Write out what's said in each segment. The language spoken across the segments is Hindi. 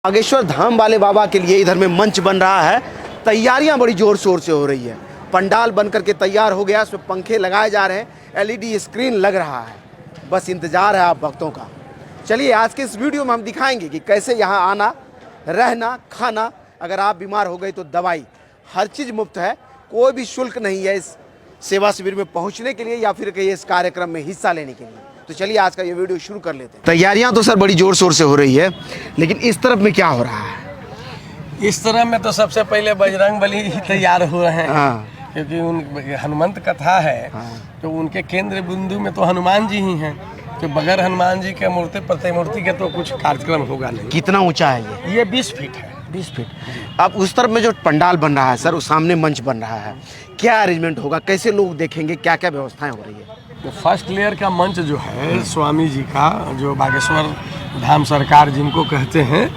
बागेश्वर धाम वाले बाबा के लिए इधर में मंच बन रहा है। तैयारियां बड़ी जोर शोर से हो रही है। पंडाल बन करके तैयार हो गया, उसमें पंखे लगाए जा रहे हैं, एलईडी स्क्रीन लग रहा है। बस इंतजार है आप भक्तों का। चलिए आज के इस वीडियो में हम दिखाएंगे कि कैसे यहाँ आना, रहना, खाना, अगर आप बीमार हो गए तो दवाई, हर चीज़ मुफ्त है। कोई भी शुल्क नहीं है इस सेवा शिविर में पहुँचने के लिए या फिर कहीं इस कार्यक्रम में हिस्सा लेने के लिए। तो चलिए आज का ये वीडियो शुरू कर लेते हैं। तैयारियां तो सर बड़ी जोर शोर से हो रही है, लेकिन इस तरफ में क्या हो रहा है? इस तरह में तो सबसे पहले बजरंगबली ही तैयार हो रहे हैं। हाँ। क्योंकि उन हनुमंत कथा है। हाँ। तो उनके केंद्र बिंदु में तो हनुमान जी ही हैं। तो बगैर हनुमान जी के मूर्ति प्रतिमूर्ति के तो कुछ कार्यक्रम होगा नहीं। कितना ऊंचा है ये 20 फीट है। 20 फीट। अब उस तरफ में जो पंडाल बन रहा है सर, उस सामने मंच बन रहा है, क्या अरेंजमेंट होगा, कैसे लोग देखेंगे, क्या क्या व्यवस्थाएं हो रही है? तो फर्स्ट लेयर का मंच जो है स्वामी जी का, जो बागेश्वर धाम सरकार जिनको कहते हैं,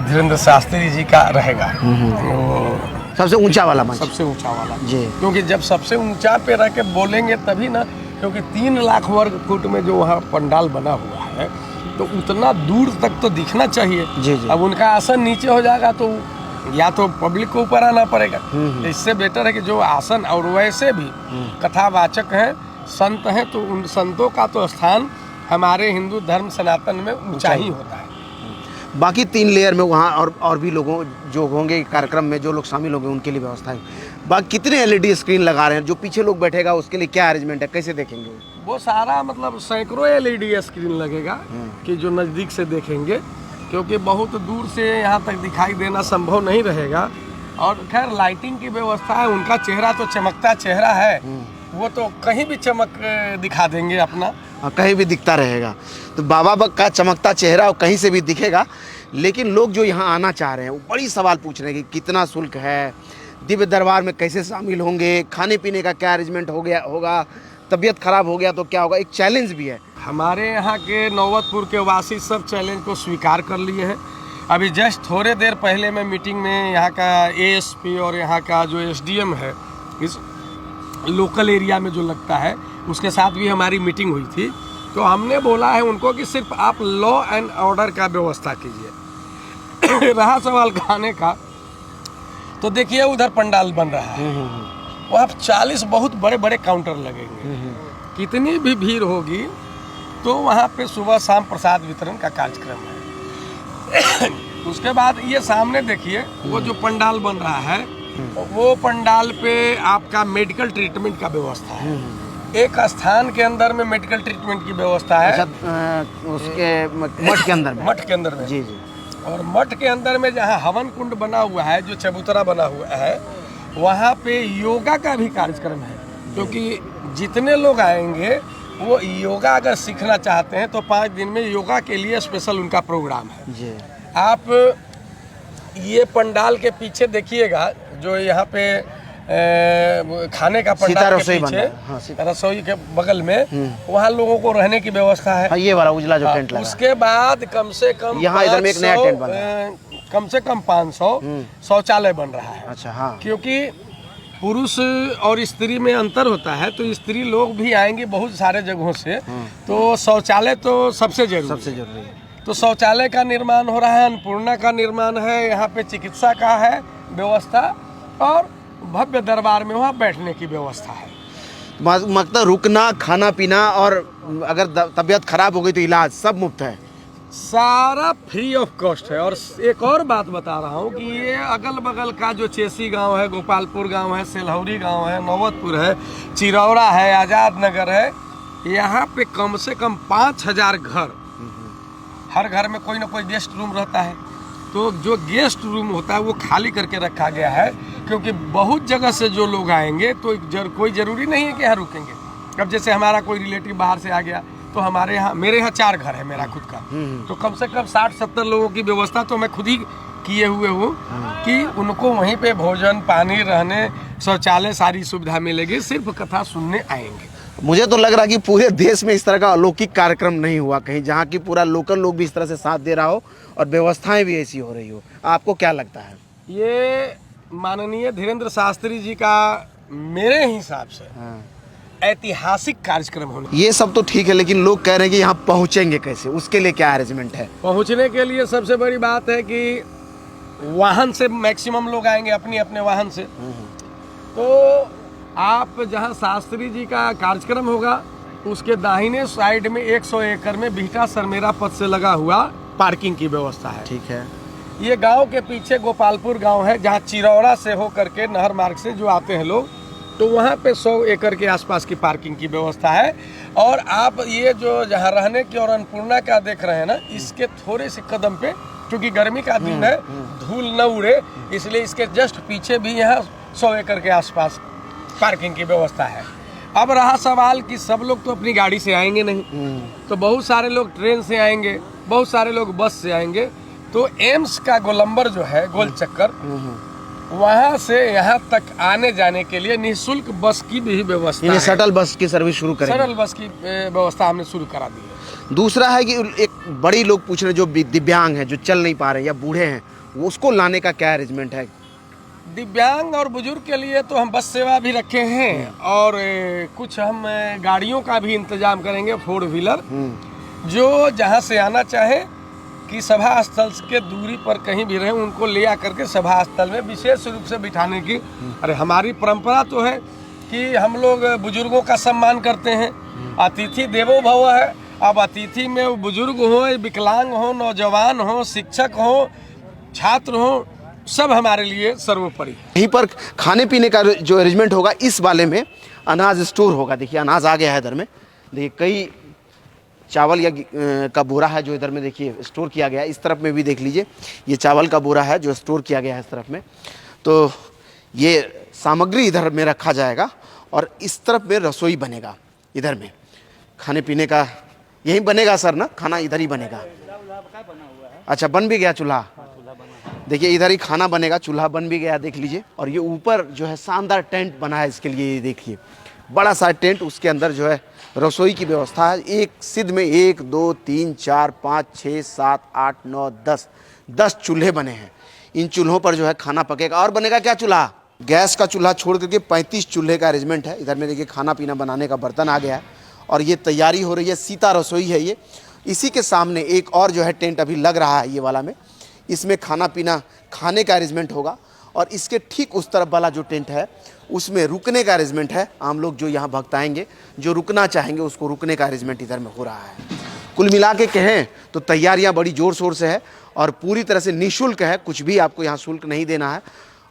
धीरेन्द्र शास्त्री जी का रहेगा। वो सबसे ऊंचा वाला मंच, सबसे ऊंचा वाला जी। क्योंकि जब सबसे ऊंचा पे रह के बोलेंगे तभी ना, क्योंकि 3 लाख वर्ग फुट में जो वहाँ पंडाल बना हुआ है तो उतना दूर तक तो दिखना चाहिए। जी जी। अब उनका आसन नीचे हो जाएगा तो या तो पब्लिक को ऊपर आना पड़ेगा। इससे बेटर है कि जो आसन, और वैसे भी कथावाचक हैं, संत हैं, तो उन संतों का तो स्थान हमारे हिंदू धर्म सनातन में ऊंचा ही होता है। बाकी 3 लेयर में वहाँ और भी लोगों जो होंगे कार्यक्रम में, जो लोग शामिल होंगे उनके लिए व्यवस्थाएं। बाकी कितने एलईडी स्क्रीन लगा रहे हैं? जो पीछे लोग बैठेगा उसके लिए क्या अरेंजमेंट है, कैसे देखेंगे? वो सारा मतलब सैकड़ों एलईडी स्क्रीन लगेगा कि जो नज़दीक से देखेंगे, क्योंकि बहुत दूर से यहाँ तक दिखाई देना संभव नहीं रहेगा। और खैर लाइटिंग की व्यवस्था है। उनका चेहरा तो चमकता चेहरा है, वो तो कहीं भी चमक दिखा देंगे अपना, कहीं भी दिखता रहेगा। तो बाबा का चमकता चेहरा कहीं से भी दिखेगा। लेकिन लोग जो यहाँ आना चाह रहे हैं वो बड़ी सवाल पूछ रहे हैं कि कितना शुल्क है, दिव्य दरबार में कैसे शामिल होंगे, खाने पीने का क्या अरेंजमेंट होगा, तबीयत खराब हो गया तो क्या होगा। एक चैलेंज भी है। हमारे यहाँ के नौबतपुर के वासी सब चैलेंज को स्वीकार कर लिए हैं। अभी जस्ट थोड़े देर पहले मैं मीटिंग में यहाँ का एएसपी और यहाँ का जो एसडीएम है इस लोकल एरिया में जो लगता है, उसके साथ भी हमारी मीटिंग हुई थी। तो हमने बोला है उनको कि सिर्फ आप लॉ एंड ऑर्डर का व्यवस्था कीजिए। रहा सवाल खाने का, तो देखिए उधर पंडाल बन रहा है, वहाँ 40 बहुत बड़े बड़े काउंटर लगेंगे। कितनी भी भीड़ होगी तो वहाँ पे सुबह शाम प्रसाद वितरण का कार्यक्रम है। उसके बाद ये सामने देखिए वो जो पंडाल बन रहा है, वो पंडाल पे आपका मेडिकल ट्रीटमेंट का व्यवस्था है। एक स्थान के अंदर में मेडिकल ट्रीटमेंट की व्यवस्था है। उसके मठ के अंदर में। मठ के अंदर में, जी जी। और मठ के अंदर में जहाँ हवन कुंड बना हुआ है, जो चबूतरा बना हुआ है, वहाँ पे योगा का भी कार्यक्रम है। क्योंकि जितने लोग आएंगे वो योगा अगर सीखना चाहते हैं तो 5 दिन में योगा के लिए स्पेशल उनका प्रोग्राम है। जी। आप ये पंडाल के पीछे देखिएगा, जो यहाँ पे खाने का पंडाल के पीछे, रसोई के बगल में, वहाँ लोगों को रहने की व्यवस्था है। ये वाला उजला जो टेंट लगा। उसके बाद कम से कम यहाँ इधर में एक नया टेंट बन रहा है। कम से कम 500 शौचालय बन रहा है। अच्छा, हाँ। क्योंकि पुरुष और स्त्री में अंतर होता है, तो स्त्री लोग भी आएंगे बहुत सारे जगहों से, तो शौचालय तो सबसे जरूरी है। तो शौचालय का निर्माण हो रहा है, अन्नपूर्णा का निर्माण है, यहाँ पे चिकित्सा का है व्यवस्था, और भव्य दरबार में वहाँ बैठने की व्यवस्था है। मतलब रुकना, खाना पीना, और अगर तबीयत खराब हो गई तो इलाज सब मुफ्त है, सारा फ्री ऑफ कॉस्ट है। और एक और बात बता रहा हूँ कि ये अगल बगल का जो चेसी गांव है, गोपालपुर गांव है, सेलहौरी गांव है, नौबतपुर है, चिरौरा है, आज़ाद नगर है, यहाँ पे कम से कम 5000 घर, हर घर में कोई ना कोई गेस्ट रूम रहता है। तो जो गेस्ट रूम होता है वो खाली करके रखा गया है, क्योंकि बहुत जगह से जो लोग आएंगे तो कोई ज़रूरी नहीं है कि यहाँ रुकेंगे। अब जैसे हमारा कोई रिलेटिव बाहर से आ गया तो हमारे यहाँ, मेरे यहाँ 4 घर है मेरा खुद का, तो कम से कम 60-70 लोगों की व्यवस्था तो मैं खुद ही किए हुए हूँ कि उनको वहीं पे भोजन, पानी, रहने, शौचालय, सारी सुविधा मिलेगी। सिर्फ कथा सुनने आएंगे। मुझे तो लग रहा है कि पूरे देश में इस तरह का अलौकिक कार्यक्रम नहीं हुआ कहीं, जहाँ की पूरा लोकल लोग भी इस तरह से साथ दे रहा हो और व्यवस्थाएं भी ऐसी हो रही हो। आपको क्या लगता है? ये माननीय धीरेन्द्र शास्त्री जी का मेरे हिसाब से ऐतिहासिक कार्यक्रम होने। ये सब तो ठीक है, लेकिन लोग कह रहे हैं कि यहाँ पहुँचेंगे कैसे, उसके लिए क्या अरेंजमेंट है? पहुंचने के लिए सबसे बड़ी बात है कि वाहन से मैक्सिमम लोग आएंगे, अपनी अपने वाहन से। तो आप जहां शास्त्री जी का कार्यक्रम होगा उसके दाहिने साइड में 100 एकड़ में बिहटा सरमेरा पथ से लगा हुआ पार्किंग की व्यवस्था है। ठीक है। ये गांव के पीछे गोपालपुर गांव है, जहां चिरौड़ा से हो करके नहर मार्ग से जो आते हैं लोग, तो वहाँ पे 100 एकड़ के आसपास की पार्किंग की व्यवस्था है। और आप ये जो जहाँ रहने की और अन्नपूर्णा का देख रहे हैं ना, इसके थोड़े से कदम पे, क्योंकि गर्मी का दिन है, धूल न उड़े, इसलिए इसके जस्ट पीछे भी यहाँ 100 एकड़ के आसपास पार्किंग की व्यवस्था है। अब रहा सवाल कि सब लोग तो अपनी गाड़ी से आएंगे नहीं, तो बहुत सारे लोग ट्रेन से आएंगे, बहुत सारे लोग बस से आएंगे। तो एम्स का गोलंबर जो है, गोल चक्कर, वहाँ से यहाँ तक आने जाने के लिए निःशुल्क बस की भी व्यवस्था है। शटल बस की सर्विस शुरू करेंगे। शटल बस की व्यवस्था हमने शुरू करा दी है। दूसरा है कि एक बड़ी लोग पूछ रहे हैं, जो दिव्यांग हैं, जो चल नहीं पा रहे या बूढ़े हैं, वो उसको लाने का क्या अरेंजमेंट है? दिव्यांग और बुजुर्ग के लिए तो हम बस सेवा भी रखे हैं, और कुछ हम गाड़ियों का भी इंतजाम करेंगे, 4 व्हीलर, जो जहाँ से आना चाहे कि सभा स्थल के दूरी पर कहीं भी रहे, उनको ले आकर के सभा स्थल में विशेष रूप से बिठाने की। अरे हमारी परंपरा तो है कि हम लोग बुजुर्गों का सम्मान करते हैं, अतिथि देवो भव है। अब अतिथि में वो बुजुर्ग हो, विकलांग हो, नौजवान हो, शिक्षक हो, छात्र हो, सब हमारे लिए सर्वोपरि। यहीं पर खाने पीने का जो अरेंजमेंट होगा, इस वाले में अनाज स्टोर होगा। देखिए अनाज आ गया है इधर में, देखिए कई चावल या का बोरा है जो इधर में देखिए स्टोर किया गया है। इस तरफ में भी देख लीजिए, ये चावल का बोरा है जो स्टोर किया गया है इस तरफ में। तो ये सामग्री इधर में रखा जाएगा और इस तरफ में रसोई बनेगा। इधर में खाने पीने का यहीं बनेगा सर ना, खाना इधर ही बनेगा? अच्छा, बन भी गया चूल्हा? देखिए इधर ही खाना बनेगा, चूल्हा बन भी गया, देख लीजिए। और ये ऊपर जो है शानदार टेंट बना है इसके लिए, ये देखिए बड़ा सा टेंट, उसके अंदर जो है रसोई की व्यवस्था है। एक सिद्ध में 1 2 3 4 5 6 7 8 9 10 चूल्हे बने हैं। इन चूल्हों पर जो है खाना पकेगा। और बनेगा क्या चूल्हा? गैस का चूल्हा छोड़ करके 35 चूल्हे का अरेंजमेंट है। इधर में देखिए खाना पीना बनाने का बर्तन आ गया है और ये तैयारी हो रही है। सीता रसोई है ये। इसी के सामने एक और जो है टेंट अभी लग रहा है, ये वाला में, इसमें खाना पीना खाने का अरेंजमेंट होगा। और इसके ठीक उस तरफ वाला जो टेंट है, उसमें रुकने का अरेंजमेंट है। आम लोग जो यहाँ भक्त आएंगे, जो रुकना चाहेंगे, उसको रुकने का अरेंजमेंट इधर में हो रहा है। कुल मिला के कहें तो तैयारियाँ बड़ी ज़ोर शोर से है और पूरी तरह से निःशुल्क है, कुछ भी आपको यहाँ शुल्क नहीं देना है।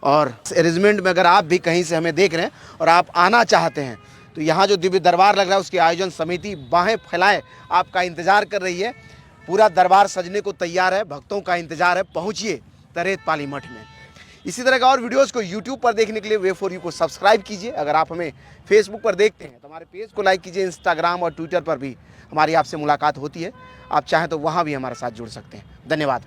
और अरेंजमेंट में अगर आप भी कहीं से हमें देख रहे हैं और आप आना चाहते हैं, तो यहाँ जो दिव्य दरबार लग रहा है, उसकी आयोजन समिति बाहें फैलाए आपका इंतज़ार कर रही है। पूरा दरबार सजने को तैयार है, भक्तों का इंतजार है। पहुँचिए तरेत पाली मठ में। इसी तरह का और वीडियोस को YouTube पर देखने के लिए वे4यू को सब्सक्राइब कीजिए। अगर आप हमें Facebook पर देखते हैं तो हमारे पेज को लाइक कीजिए। इंस्टाग्राम और ट्विटर पर भी हमारी आपसे मुलाकात होती है, आप चाहें तो वहाँ भी हमारे साथ जुड़ सकते हैं। धन्यवाद।